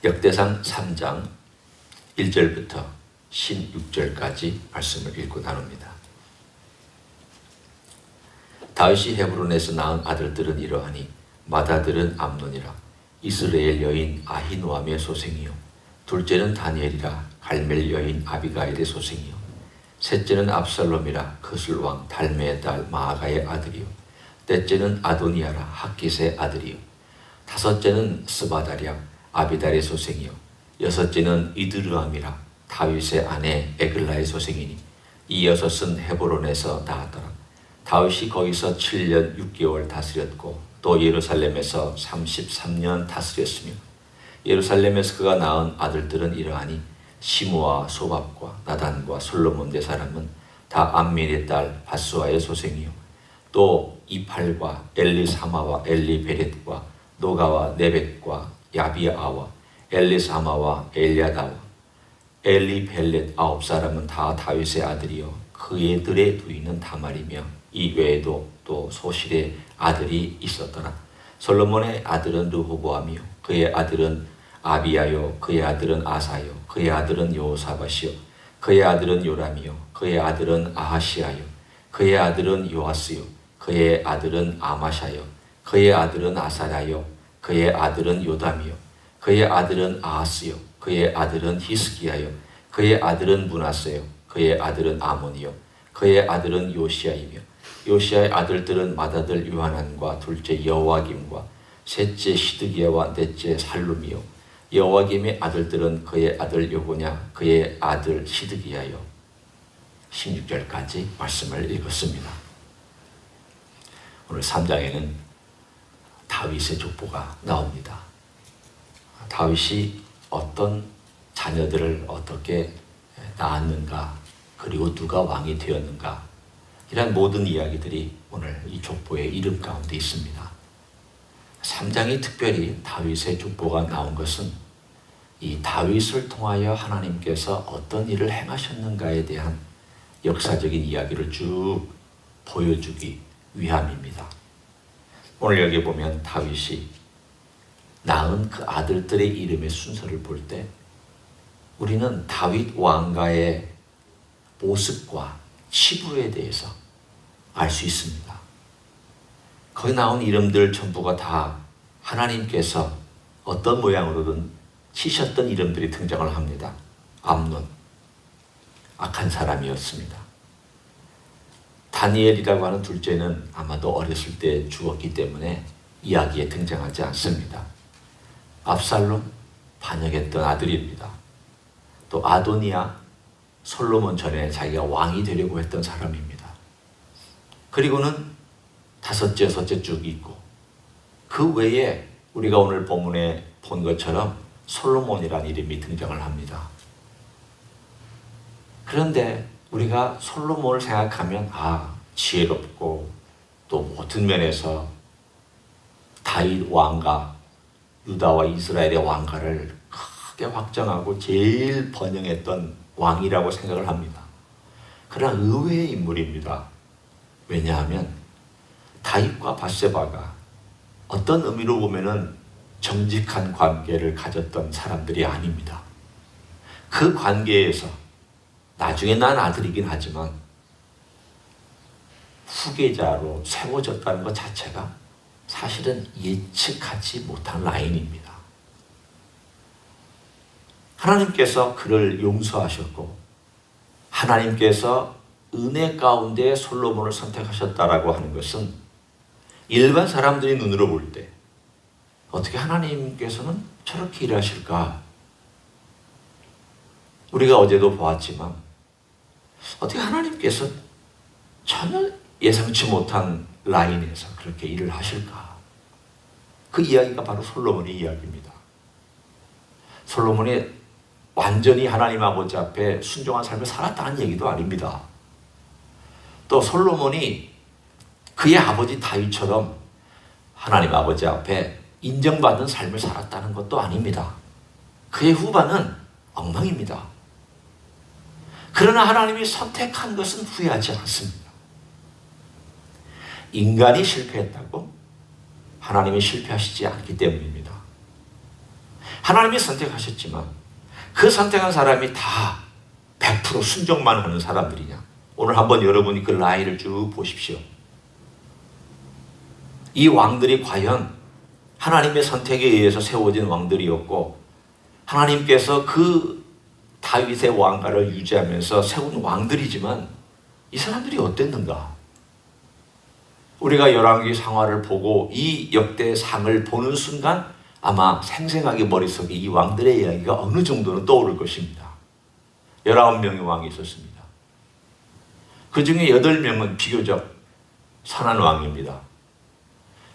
역대상 3장 1절부터 16절까지 말씀을 읽고 나눕니다. 다윗이 헤브론에서 낳은 아들들은 이러하니 맏아들은 암논이라 이스라엘 여인 아히노암의 소생이요 둘째는 다니엘이라 갈멜 여인 아비가일의 소생이요 셋째는 압살롬이라 그술 왕 달메의 딸 마아가의 아들이요 넷째는 아도니아라 학깃의 아들이요 다섯째는 스바다랴 아비달의 소생이요 여섯째는 이드르암이라 다윗의 아내 에글라의 소생이니 이 여섯은 헤브론에서 낳았더라. 다윗이 거기서 7년 6개월 다스렸고 또 예루살렘에서 33년 다스렸으며 예루살렘에서 그가 낳은 아들들은 이러하니 시므와 소밥과 나단과 솔로몬 네 사람은 다 암미엘의 딸 바스와의 소생이요 또 이팔과 엘리사마와 엘리베렛과 노가와 네벳과 야비아와 엘리사마와 엘야다와 엘리벨렛 9사람은 다 다윗의 아들이요 그애들의 부인은 다말이며 이 외에도 또 소실의 아들이 있었더라. 솔로몬의 아들은 르호보암이요 그의 아들은 아비야요 그의 아들은 아사요 그의 아들은 여호사밧이요 그의 아들은 요람이요 그의 아들은 아하시야요 그의 아들은 요아스요 그의 아들은 아마샤요 그의 아들은 아사랴요 그의 아들은 요담이요 그의 아들은 아하스요 그의 아들은 히스기야요 그의 아들은 므낫세요 그의 아들은 아몬이요 그의 아들은 요시야이며 요시야의 아들들은 맏아들 요하난과 둘째 여호와김과 셋째 시드기야와 넷째 살룸이요 여호와김의 아들들은 그의 아들 요고냐 그의 아들 시드기야요 16절까지 말씀을 읽었습니다. 오늘 3장에는 다윗의 족보가 나옵니다. 다윗이 어떤 자녀들을 어떻게 낳았는가 그리고 누가 왕이 되었는가 이런 모든 이야기들이 오늘 이 족보의 이름 가운데 있습니다. 3장이 특별히 다윗의 족보가 나온 것은 이 다윗을 통하여 하나님께서 어떤 일을 행하셨는가에 대한 역사적인 이야기를 쭉 보여주기 위함입니다. 오늘 여기 보면 다윗이 낳은 그 아들들의 이름의 순서를 볼 때 우리는 다윗 왕가의 모습과 치부에 대해서 알 수 있습니다. 거기 나온 이름들 전부가 다 하나님께서 어떤 모양으로든 치셨던 이름들이 등장을 합니다. 암논, 악한 사람이었습니다. 다니엘이라고 하는 둘째는 아마도 어렸을 때 죽었기 때문에 이야기에 등장하지 않습니다. 압살롬, 반역했던 아들입니다. 또 아도니아, 솔로몬 전에 자기가 왕이 되려고 했던 사람입니다. 그리고는 다섯째, 여섯째 쭉 있고 그 외에 우리가 오늘 본문에 본 것처럼 솔로몬이라는 이름이 등장을 합니다. 그런데 우리가 솔로몬을 생각하면 지혜롭고 또 모든 면에서 다윗 왕가, 유다와 이스라엘의 왕가를 크게 확정하고 제일 번영했던 왕이라고 생각을 합니다. 그러나 의외의 인물입니다. 왜냐하면 다윗과 밧세바가 어떤 의미로 보면은 정직한 관계를 가졌던 사람들이 아닙니다. 그 관계에서 나중에 난 아들이긴 하지만 후계자로 세워졌다는 것 자체가 사실은 예측하지 못한 라인입니다. 하나님께서 그를 용서하셨고 하나님께서 은혜 가운데 솔로몬을 선택하셨다라고 하는 것은 일반 사람들이 눈으로 볼 때 어떻게 하나님께서는 저렇게 일하실까? 우리가 어제도 보았지만 어떻게 하나님께서 전혀 예상치 못한 라인에서 그렇게 일을 하실까? 그 이야기가 바로 솔로몬의 이야기입니다. 솔로몬이 완전히 하나님 아버지 앞에 순종한 삶을 살았다는 얘기도 아닙니다. 또 솔로몬이 그의 아버지 다윗처럼 하나님 아버지 앞에 인정받는 삶을 살았다는 것도 아닙니다. 그의 후반은 엉망입니다. 그러나 하나님이 선택한 것은 후회하지 않습니다. 인간이 실패했다고 하나님이 실패하시지 않기 때문입니다. 하나님이 선택하셨지만 그 선택한 사람이 다 100% 순종만 하는 사람들이냐? 오늘 한번 여러분이 그 라인을 쭉 보십시오. 이 왕들이 과연 하나님의 선택에 의해서 세워진 왕들이었고 하나님께서 그 다윗의 왕가를 유지하면서 세운 왕들이지만 이 사람들이 어땠는가? 우리가 열왕기 상하를 보고 이 역대상을 보는 순간 아마 생생하게 머릿속에 이 왕들의 이야기가 어느 정도는 떠오를 것입니다. 19명의 왕이 있었습니다. 그 중에 8명은 비교적 선한 왕입니다.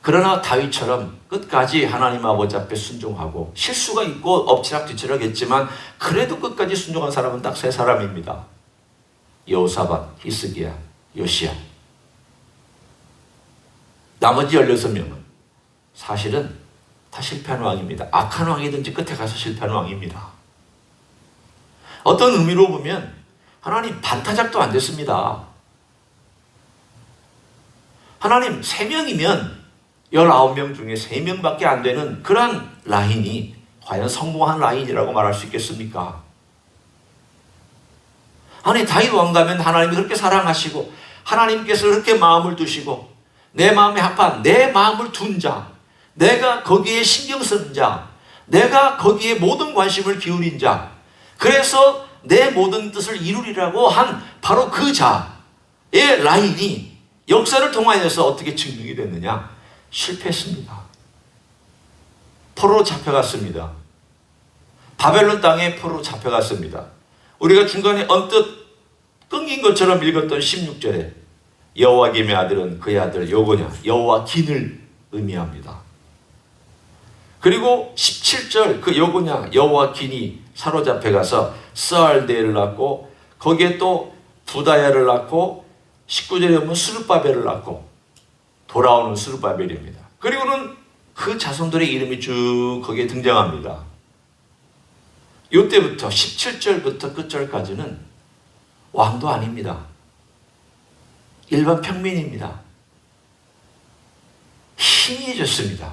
그러나 다윗처럼 끝까지 하나님 아버지 앞에 순종하고 실수가 있고 엎치락뒤치락 했지만 그래도 끝까지 순종한 사람은 딱 3사람입니다. 여호사밧, 히스기야, 요시야. 나머지 16명은 사실은 다 실패한 왕입니다. 악한 왕이든지 끝에 가서 실패한 왕입니다. 어떤 의미로 보면 하나님 반타작도 안 됐습니다. 하나님 3명이면 19명 중에 3명밖에 안 되는 그런 라인이 과연 성공한 라인이라고 말할 수 있겠습니까? 아니 다윗 왕 가면 하나님이 그렇게 사랑하시고 하나님께서 그렇게 마음을 두시고 내 마음에 합한 내 마음을 둔 자, 내가 거기에 신경 쓰는 자, 내가 거기에 모든 관심을 기울인 자, 그래서 내 모든 뜻을 이루리라고 한 바로 그 자의 라인이 역사를 통하여서 어떻게 증명이 됐느냐? 실패했습니다. 포로로 잡혀갔습니다. 바벨론 땅에 포로로 잡혀갔습니다. 우리가 중간에 언뜻 끊긴 것처럼 읽었던 16절에 여호와김의 아들은 그의 아들 여고냐, 여호와긴을 의미합니다. 그리고 17절 그 여고냐, 여호와긴이 사로잡혀가서 스알데를 낳고 거기에 또 부다야를 낳고 19절에 보면 스룹바벨을 낳고 돌아오는 스룹바벨입니다. 그리고는 그 자손들의 이름이 쭉 거기에 등장합니다. 이때부터 17절부터 끝절까지는 왕도 아닙니다. 일반 평민입니다. 희미해졌습니다.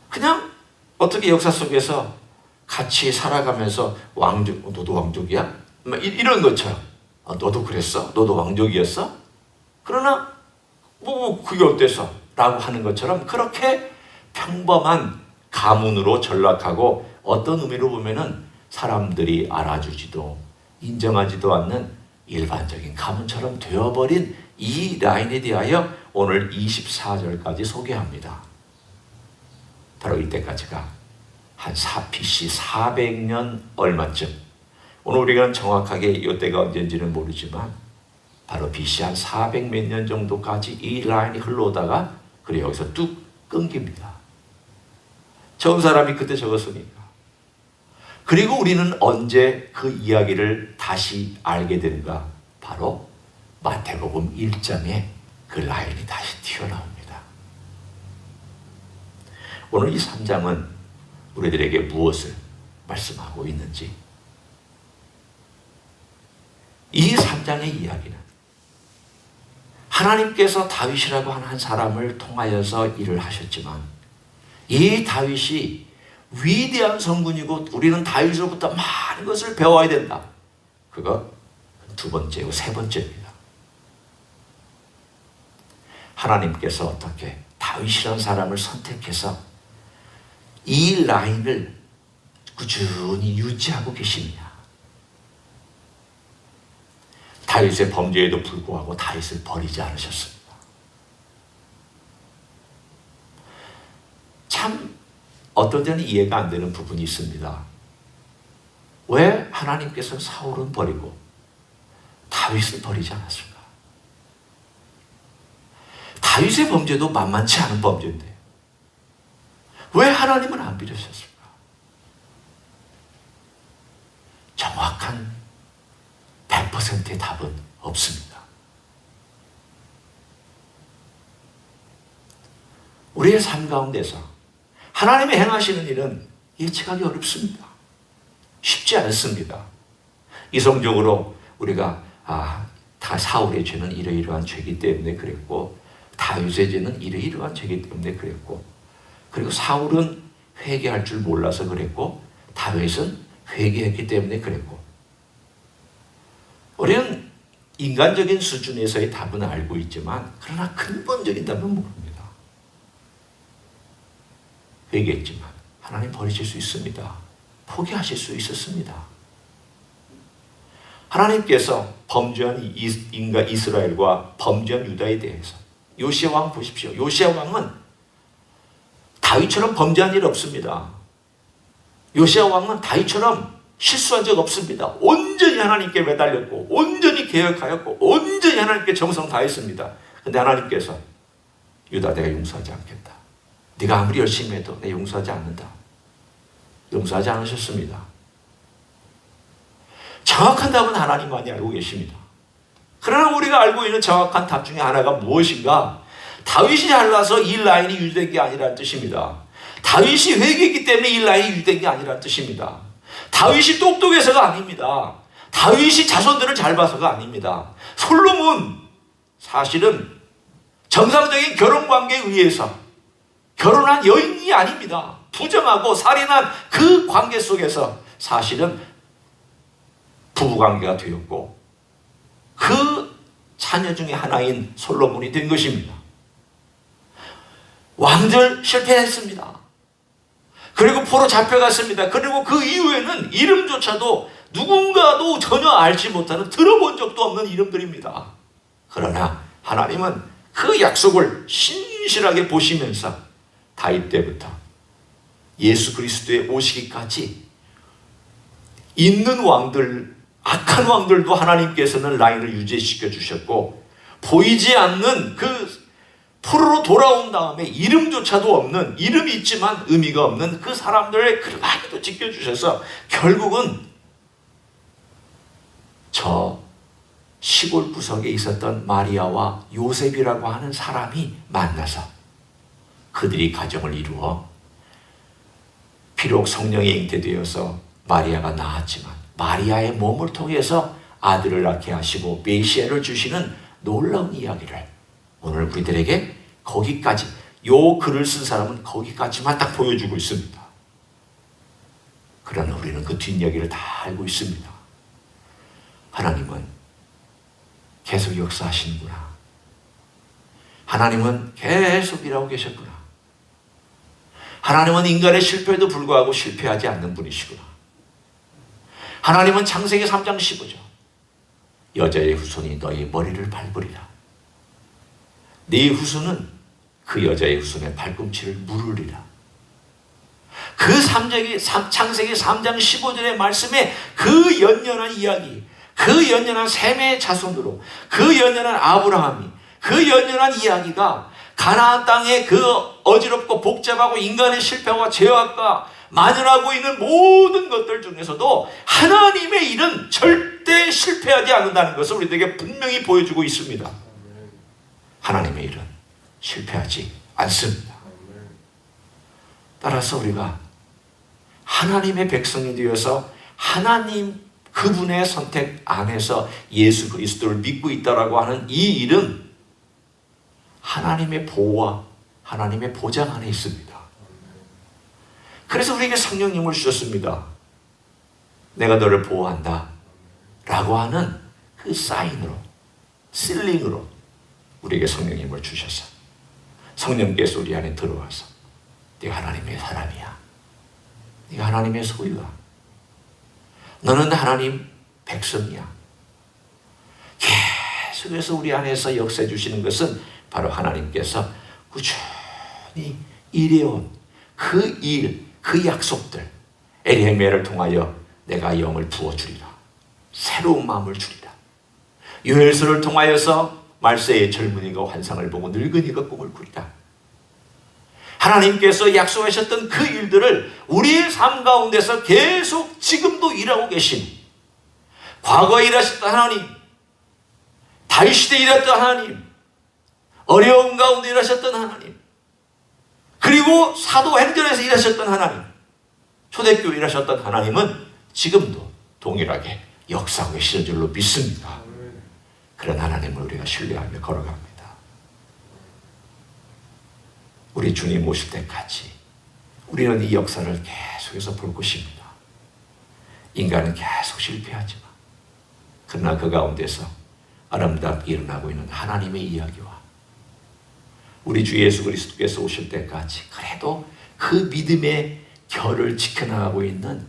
그냥 어떻게 역사 속에서 같이 살아가면서 왕족, 너도 왕족이야? 이런 것처럼 너도 그랬어? 너도 왕족이었어? 그러나 그게 어때서? 라고 하는 것처럼 그렇게 평범한 가문으로 전락하고 어떤 의미로 보면은 사람들이 알아주지도 인정하지도 않는 일반적인 가문처럼 되어버린 이 라인에 대하여 오늘 24절까지 소개합니다. 바로 이때까지가 한 BC 400년 얼마쯤, 오늘 우리가 정확하게 이때가 언제인지는 모르지만 바로 BC 한 400 몇 년 정도까지 이 라인이 흘러오다가 그래 여기서 뚝 끊깁니다. 적은 사람이 그때 적었으니까. 그리고 우리는 언제 그 이야기를 다시 알게 되는가? 바로 마태복음 1장에 그 라인이 다시 튀어나옵니다. 오늘 이 3장은 우리들에게 무엇을 말씀하고 있는지, 이 3장의 이야기는 하나님께서 다윗이라고 하는 한 사람을 통하여서 일을 하셨지만 이 다윗이 위대한 성군이고 우리는 다윗으로부터 많은 것을 배워야 된다. 그거 두 번째고 세 번째입니다. 하나님께서 어떻게 다윗이라는 사람을 선택해서 이 라인을 꾸준히 유지하고 계시느냐. 다윗의 범죄에도 불구하고 다윗을 버리지 않으셨습니다. 참 어떤 때는 이해가 안 되는 부분이 있습니다. 왜 하나님께서 사울은 버리고 다윗을 버리지 않았을까? 다윗의 범죄도 만만치 않은 범죄인데 왜 하나님은 안 빌으셨을까? 정확한 100%의 답은 없습니다. 우리의 삶 가운데서 하나님이 행하시는 일은 예측하기 어렵습니다. 쉽지 않습니다. 이성적으로 우리가 다 사울의 죄는 이러이러한 죄이기 때문에 그랬고 다윗의 죄는 이러이러한 죄이기 때문에 그랬고 그리고 사울은 회개할 줄 몰라서 그랬고 다윗은 회개했기 때문에 그랬고 우리는 인간적인 수준에서의 답은 알고 있지만 그러나 근본적인 답은 모릅니다. 회개했지만 하나님 버리실 수 있습니다. 포기하실 수 있었습니다. 하나님께서 범죄한 인간 이스라엘과 범죄한 유다에 대해서 요시야 왕 보십시오. 요시야 왕은 다윗처럼 범죄한 일 없습니다. 요시야 왕은 다윗처럼 실수한 적 없습니다. 온전히 하나님께 매달렸고 온전히 개혁하였고 온전히 하나님께 정성 다했습니다. 그런데 하나님께서 유다 내가 용서하지 않겠다. 네가 아무리 열심히 해도 내가 용서하지 않는다. 용서하지 않으셨습니다. 정확한 답은 하나님만이 알고 계십니다. 그러나 우리가 알고 있는 정확한 답 중에 하나가 무엇인가? 다윗이 잘나서 이 라인이 유지된 게 아니라는 뜻입니다. 다윗이 회개했기 때문에 이 라인이 유지된 게 아니라는 뜻입니다. 다윗이 똑똑해서가 아닙니다. 다윗이 자손들을 잘 봐서가 아닙니다. 솔로몬 사실은 정상적인 결혼관계에 의해서 결혼한 여인이 아닙니다. 부정하고 살인한 그 관계 속에서 사실은 부부관계가 되었고 그 자녀 중에 하나인 솔로몬이 된 것입니다. 왕들 실패했습니다. 그리고 포로 잡혀갔습니다. 그리고 그 이후에는 이름조차도 누군가도 전혀 알지 못하는 들어본 적도 없는 이름들입니다. 그러나 하나님은 그 약속을 신실하게 보시면서 다윗 때부터 예수 그리스도의 오시기까지 있는 왕들, 악한 왕들도 하나님께서는 라인을 유지시켜 주셨고 보이지 않는 그 포로로 돌아온 다음에 이름조차도 없는, 이름이 있지만 의미가 없는 그 사람들의 그라기도 지켜주셔서 결국은 저 시골 구석에 있었던 마리아와 요셉이라고 하는 사람이 만나서 그들이 가정을 이루어 비록 성령이 잉태되어서 마리아가 낳았지만 마리아의 몸을 통해서 아들을 낳게 하시고 메시아를 주시는 놀라운 이야기를 오늘 우리들에게 거기까지, 요 글을 쓴 사람은 거기까지만 딱 보여주고 있습니다. 그러나 우리는 그 뒷이야기를 다 알고 있습니다. 하나님은 계속 역사하시는구나. 하나님은 계속 일하고 계셨구나. 하나님은 인간의 실패에도 불구하고 실패하지 않는 분이시구나. 하나님은 창세기 3장 15절 여자의 후손이 너희 머리를 밟으리라. 네 후손은 그 여자의 후손의 발꿈치를 무르리라. 그 창세기 3장 15절의 말씀에 그 연연한 이야기, 그 연연한 셈의 자손으로, 그 연연한 아브라함이, 그 연연한 이야기가 가나안 땅의 그 어지럽고 복잡하고 인간의 실패와 죄악과 만연하고 있는 모든 것들 중에서도 하나님의 일은 절대 실패하지 않는다는 것을 우리에게 분명히 보여주고 있습니다. 하나님의 일은 실패하지 않습니다. 따라서 우리가 하나님의 백성이 되어서 하나님 그분의 선택 안에서 예수 그리스도를 믿고 있다라고 하는 이 일은 하나님의 보호와 하나님의 보장 안에 있습니다. 그래서 우리에게 성령님을 주셨습니다. 내가 너를 보호한다 라고 하는 그 사인으로, 실링으로 우리에게 성령님을 주셔서 성령께서 우리 안에 들어와서 네가 하나님의 사람이야. 네가 하나님의 소유야. 너는 하나님 백성이야. 계속해서 우리 안에서 역사해 주시는 것은 바로 하나님께서 꾸준히 일해온 그 일, 그 약속들, 에레미야를 통하여 내가 영을 부어주리라. 새로운 마음을 주리라. 요엘서를 통하여서 말세의 젊은이가 환상을 보고 늙은이가 꿈을 꾸리라. 하나님께서 약속하셨던 그 일들을 우리의 삶 가운데서 계속 지금도 일하고 계신, 과거에 일하셨던 하나님, 다윗 시대에 일했던 하나님, 어려운 가운데 일하셨던 하나님, 그리고 사도행전에서 일하셨던 하나님, 초대교회 일하셨던 하나님은 지금도 동일하게 역사하고 계시는 줄로 믿습니다. 그런 하나님을 우리가 신뢰하며 걸어갑니다. 우리 주님 오실 때까지 우리는 이 역사를 계속해서 볼 것입니다. 인간은 계속 실패하지만 그러나 그 가운데서 아름답게 일어나고 있는 하나님의 이야기와 우리 주 예수 그리스도께서 오실 때까지 그래도 그 믿음의 결을 지켜나가고 있는,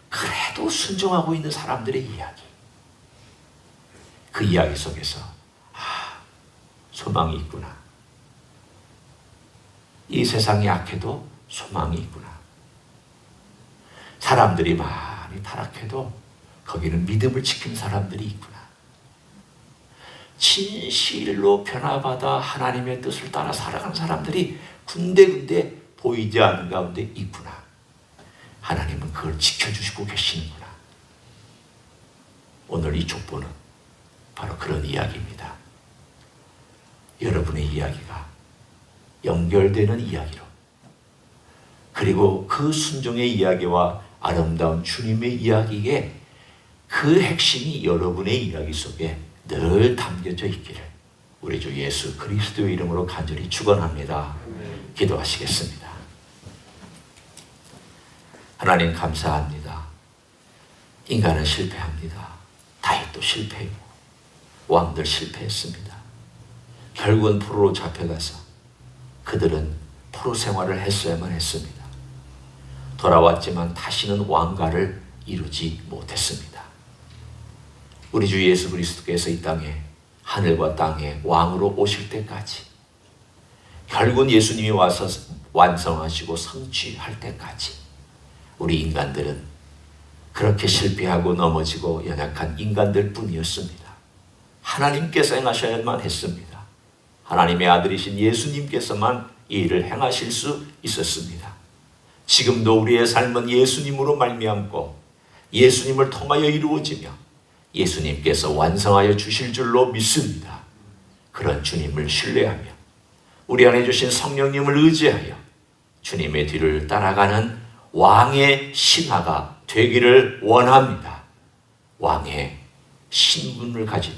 그래도 순종하고 있는 사람들의 이야기, 그 이야기 속에서 소망이 있구나. 이 세상이 악해도 소망이 있구나. 사람들이 많이 타락해도 거기는 믿음을 지킨 사람들이 있구나. 진실로 변화받아 하나님의 뜻을 따라 살아가는 사람들이 군데군데 보이지 않는 가운데 있구나. 하나님은 그걸 지켜주시고 계시는구나. 오늘 이 족보는 바로 그런 이야기입니다. 여러분의 이야기가 연결되는 이야기로, 그리고 그 순종의 이야기와 아름다운 주님의 이야기에 그 핵심이 여러분의 이야기 속에 늘 담겨져 있기를 우리 주 예수 그리스도의 이름으로 간절히 축원합니다. 기도하시겠습니다. 하나님 감사합니다. 인간은 실패합니다. 다윗도 실패했고 왕들 실패했습니다. 결국은 포로로 잡혀가서 그들은 포로 생활을 했어야만 했습니다. 돌아왔지만 다시는 왕가를 이루지 못했습니다. 우리 주 예수 그리스도께서 이 땅에 하늘과 땅에 왕으로 오실 때까지, 결국은 예수님이 와서 완성하시고 성취할 때까지 우리 인간들은 그렇게 실패하고 넘어지고 연약한 인간들 뿐이었습니다. 하나님께서 행하셔야만 했습니다. 하나님의 아들이신 예수님께서만 이 일을 행하실 수 있었습니다. 지금도 우리의 삶은 예수님으로 말미암고 예수님을 통하여 이루어지며 예수님께서 완성하여 주실 줄로 믿습니다. 그런 주님을 신뢰하며 우리 안에 주신 성령님을 의지하여 주님의 뒤를 따라가는 왕의 신하가 되기를 원합니다. 왕의 신분을 가진,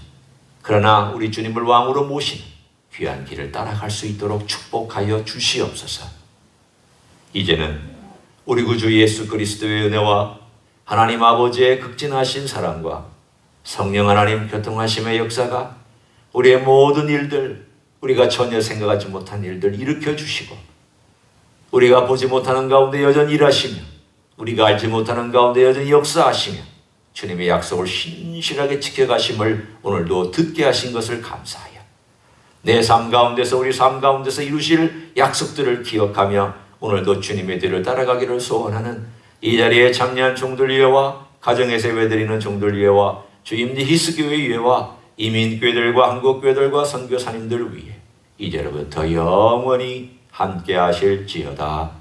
그러나 우리 주님을 왕으로 모시는 귀한 길을 따라갈 수 있도록 축복하여 주시옵소서. 이제는 우리 구주 예수 그리스도의 은혜와 하나님 아버지의 극진하신 사랑과 성령 하나님 교통하심의 역사가 우리의 모든 일들, 우리가 전혀 생각하지 못한 일들 일으켜 주시고, 우리가 보지 못하는 가운데 여전히 일하시며 우리가 알지 못하는 가운데 여전히 역사하시며 주님의 약속을 신실하게 지켜가심을 오늘도 듣게 하신 것을 감사하여 내 삶 가운데서, 우리 삶 가운데서 이루실 약속들을 기억하며 오늘도 주님의 뒤를 따라가기를 소원하는 이 자리에 참여한 종들 위에와 가정에서 예배드리는 종들 위에와 주임리 히스교회 위에와 이민교회들과 한국교회들과 선교사님들 위에 이제로부터 영원히 함께 하실지어다.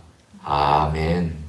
아멘.